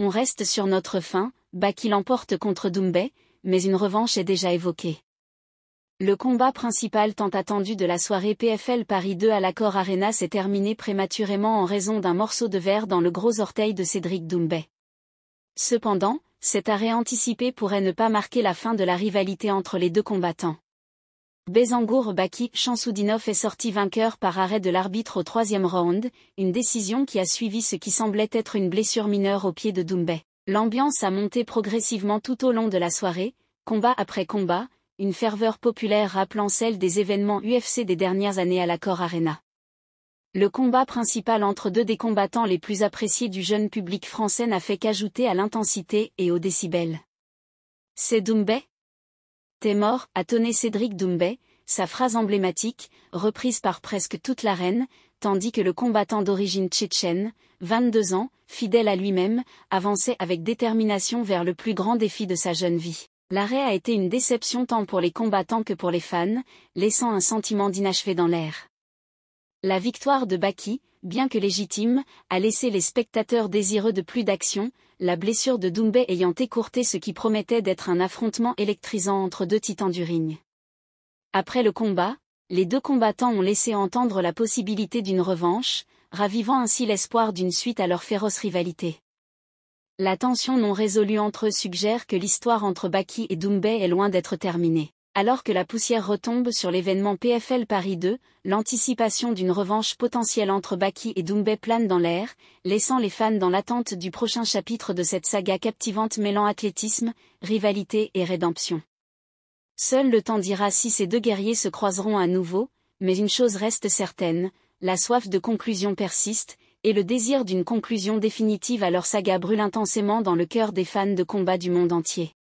On reste sur notre faim, Baki l'emporte contre Doumbé, mais une revanche est déjà évoquée. Le combat principal tant attendu de la soirée PFL Paris 2 à l'Accor Arena s'est terminé prématurément en raison d'un morceau de verre dans le gros orteil de Cédric Doumbé. Cependant, cet arrêt anticipé pourrait ne pas marquer la fin de la rivalité entre les deux combattants. Bézangour Baki Chamsoudinov est sorti vainqueur par arrêt de l'arbitre au 3e round, une décision qui a suivi ce qui semblait être une blessure mineure au pied de Doumbé. L'ambiance a monté progressivement tout au long de la soirée, combat après combat, une ferveur populaire rappelant celle des événements UFC des dernières années à l'Accor Arena. Le combat principal entre deux des combattants les plus appréciés du jeune public français n'a fait qu'ajouter à l'intensité et aux décibels. C'est Doumbé ? T'es mort, a tonné Cédric Doumbé, sa phrase emblématique, reprise par presque toute l'arène, tandis que le combattant d'origine tchétchène, 22 ans, fidèle à lui-même, avançait avec détermination vers le plus grand défi de sa jeune vie. L'arrêt a été une déception tant pour les combattants que pour les fans, laissant un sentiment d'inachevé dans l'air. La victoire de Baki, bien que légitime, a laissé les spectateurs désireux de plus d'action, la blessure de Doumbé ayant écourté ce qui promettait d'être un affrontement électrisant entre deux titans du ring. Après le combat, les deux combattants ont laissé entendre la possibilité d'une revanche, ravivant ainsi l'espoir d'une suite à leur féroce rivalité. La tension non résolue entre eux suggère que l'histoire entre Baki et Doumbé est loin d'être terminée. Alors que la poussière retombe sur l'événement PFL Paris 2, l'anticipation d'une revanche potentielle entre Baki et Doumbé plane dans l'air, laissant les fans dans l'attente du prochain chapitre de cette saga captivante mêlant athlétisme, rivalité et rédemption. Seul le temps dira si ces deux guerriers se croiseront à nouveau, mais une chose reste certaine, la soif de conclusion persiste, et le désir d'une conclusion définitive à leur saga brûle intensément dans le cœur des fans de combat du monde entier.